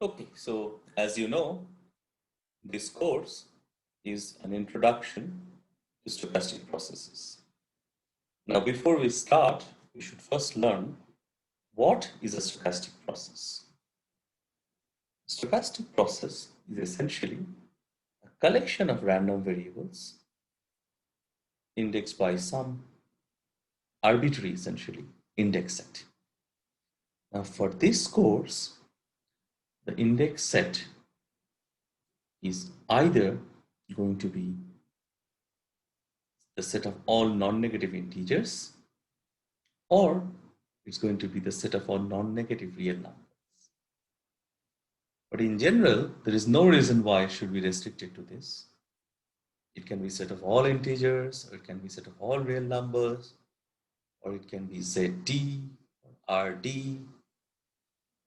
Okay, so as you know, this course is an introduction to stochastic processes. Now, before we start, we should first learn what is a stochastic process. Stochastic process is essentially a collection of random variables indexed by some arbitrary, essentially, index set. Now, for this course, the index set is either going to be the set of all non-negative integers, or it's going to be the set of all non-negative real numbers. But in general, there is no reason why it should be restricted to this. It can be set of all integers, or it can be set of all real numbers, or it can be ZD, or RD,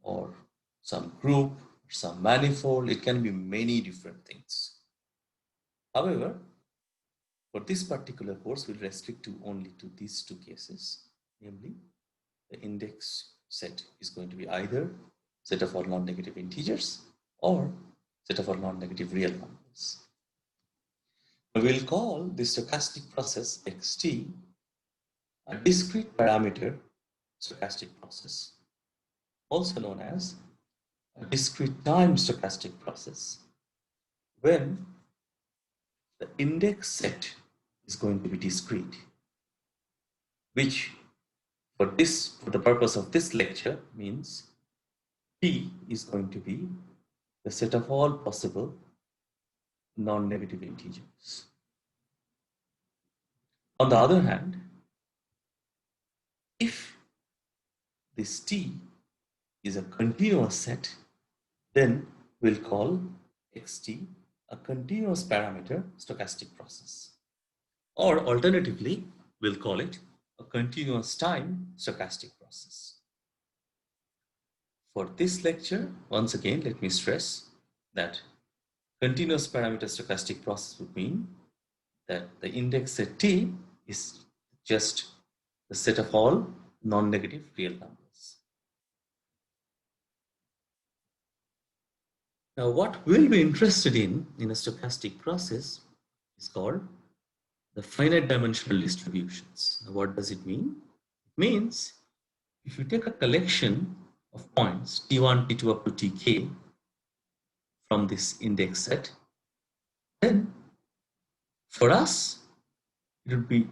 or some group, or some manifold. It can be many different things. However, for this particular course, we'll restrict to only to these two cases, namely the index set is going to be either set of all non-negative integers or set of all non-negative real numbers. We'll call the stochastic process xt a discrete parameter stochastic process, also known as a discrete time stochastic process, when the index set is going to be discrete, which for the purpose of this lecture means T is going to be the set of all possible non-negative integers. On the other hand, if this T is a continuous set, then we'll call xt a continuous parameter stochastic process. Or alternatively, we'll call it a continuous time stochastic process. For this lecture, once again, let me stress that continuous parameter stochastic process would mean that the index set T is just the set of all non-negative real numbers. Now, what we'll be interested in a stochastic process is called the finite dimensional distributions. Now, what does it mean? It means if you take a collection of points t1, t2 up to tk from this index set, then for us, it would be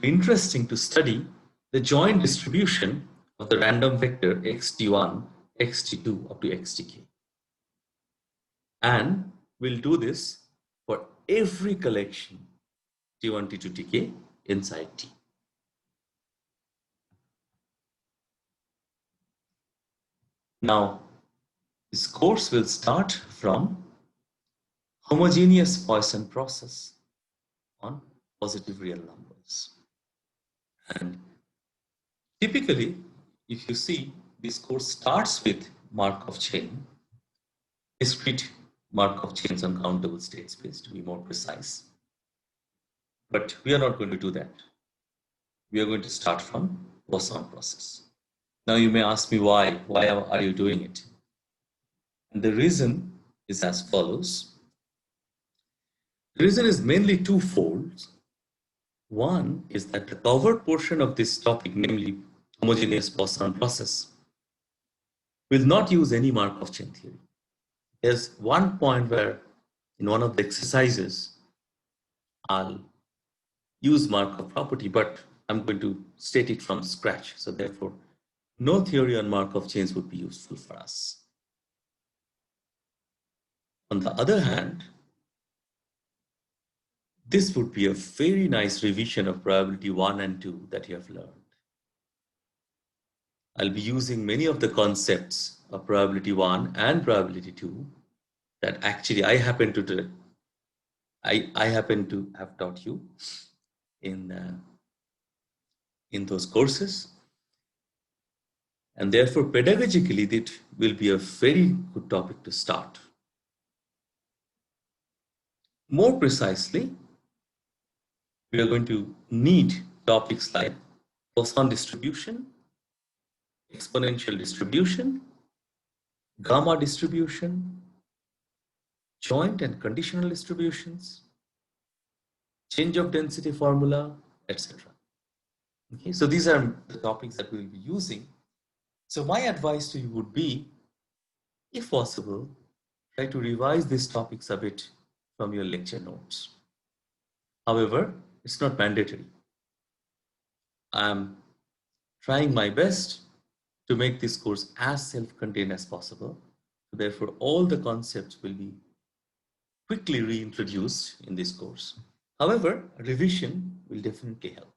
interesting to study the joint distribution of the random vector xt1, xt2 up to xtk. And we'll do this for every collection t1, t2, tk inside T. Now, this course will start from homogeneous Poisson process on positive real numbers. And typically, if you see, this course starts with Markov chain, discrete Markov chains on countable state space to be more precise. But we are not going to do that. We are going to start from Poisson process. Now you may ask me why are you doing it? And the reason is as follows. The reason is mainly twofold. One is that the covered portion of this topic, namely homogeneous Poisson process, will not use any Markov chain theory. There's one point where in one of the exercises, I'll use Markov property, but I'm going to state it from scratch. So therefore, no theory on Markov chains would be useful for us. On the other hand, this would be a very nice revision of probability 1 and 2 that you have learned. I'll be using many of the concepts of probability 1 and probability 2 that actually I happen to have taught you in those courses. And therefore, pedagogically, it will be a very good topic to start. More precisely, we are going to need topics like Poisson distribution, exponential distribution, gamma distribution, joint and conditional distributions, change of density formula, etc. Okay, so these are the topics that we will be using. So my advice to you would be, if possible, try to revise these topics a bit from your lecture notes. However, it's not mandatory. I'm trying my best to make this course as self-contained as possible. Therefore, all the concepts will be quickly reintroduced in this course. However, revision will definitely help.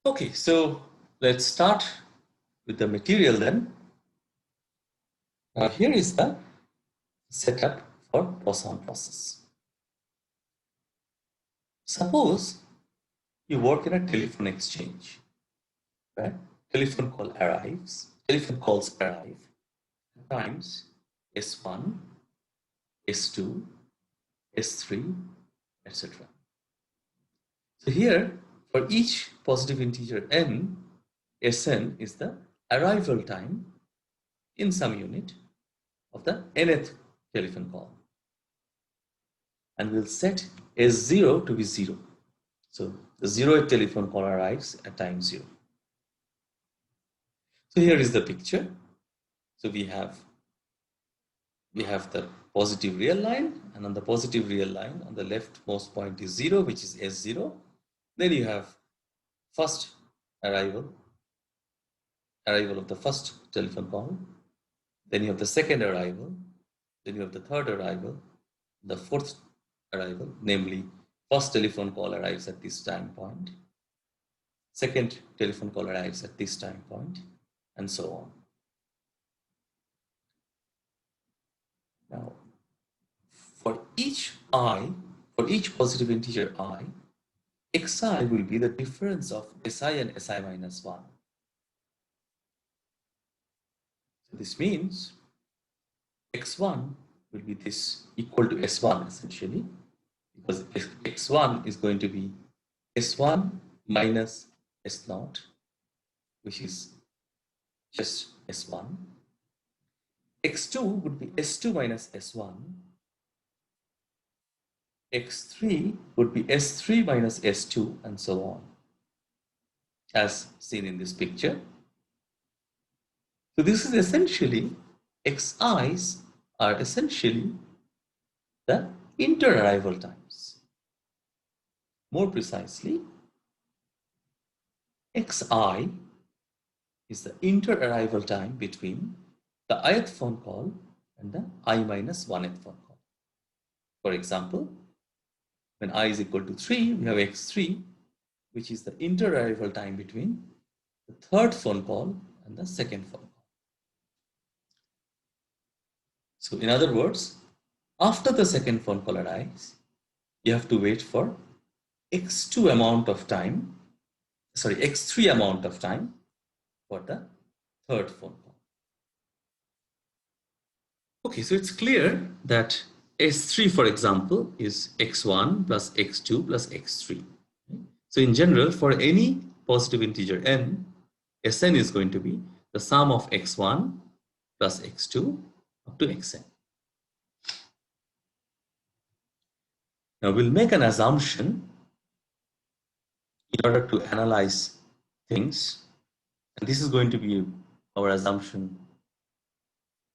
Okay, so let's start with the material then. Now here is the setup for Poisson process. Suppose you work in a telephone exchange, right? Telephone calls arrive at times S1, S2, S3, etc. So here, for each positive integer n, Sn is the arrival time in some unit of the nth telephone call. And we'll set S0 to be 0. So the 0th telephone call arrives at time 0. So here is the picture. So we have the positive real line, and on the positive real line, on the leftmost point is 0, which is S0. Then you have first arrival of the first telephone call. Then you have the second arrival. Then you have the third arrival, the fourth arrival, namely first telephone call arrives at this time point. Second telephone call arrives at this time point, and so on. Now, for each positive integer I, xi will be the difference of si and si minus 1. So this means x1 will be this equal to s1 essentially, because x1 is going to be s1 minus s0, which is just s1. x2 would be s2 minus s1. x3 would be s3 minus s2, and so on, as seen in this picture. So this is essentially, xi's are essentially the inter-arrival times. More precisely, xi is the inter-arrival time between the ith phone call and the I minus 1th phone call. For example, when I is equal to 3, we have x3, which is the inter-arrival time between the third phone call and the second phone call. So in other words, after the second phone call arrives, you have to wait for x3 amount of time for the third phone call. Okay, so it's clear that S3, for example, is x1 plus x2 plus x3. So in general, for any positive integer n, Sn is going to be the sum of x1 plus x2 up to xn. Now we'll make an assumption in order to analyze things, and this is going to be our assumption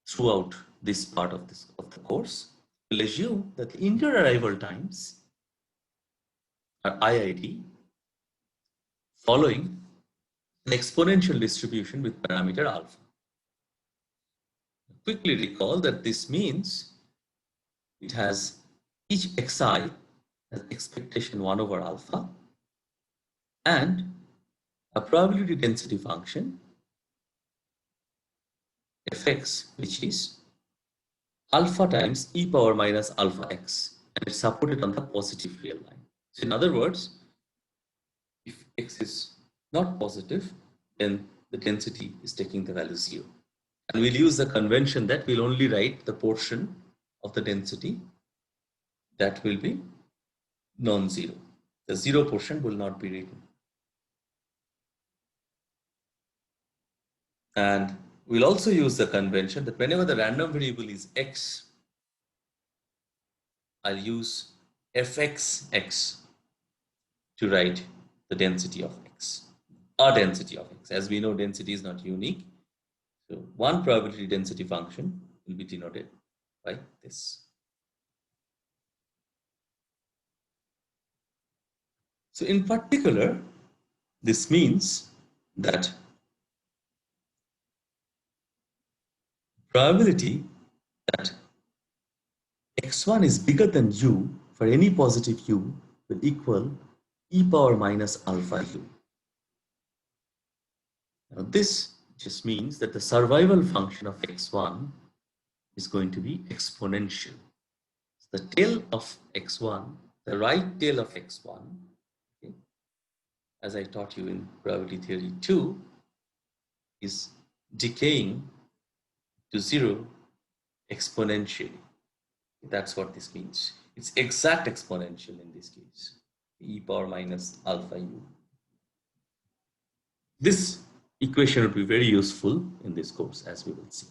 throughout this part of the course. We'll assume that the inter-arrival times are IID following an exponential distribution with parameter alpha. Quickly recall that this means it has each xi has expectation 1 over alpha and a probability density function fx, which is alpha times e power minus alpha x, and it's supported on the positive real line. So in other words, if x is not positive, then the density is taking the value 0. And we'll use the convention that we'll only write the portion of the density that will be non-zero. The 0 portion will not be written. And we'll also use the convention that whenever the random variable is x, I'll use fxx to write the density of x, a density of x. As we know, density is not unique. So one probability density function will be denoted by this. So in particular, this means that probability that x1 is bigger than u for any positive u will equal e power minus alpha u. Now this just means that the survival function of x1 is going to be exponential. The tail of x1, the right tail of x1, okay, as I taught you in probability theory 2, is decaying to 0 exponentially. That's what this means. It's exact exponential in this case, e power minus alpha u. This equation will be very useful in this course, as we will see.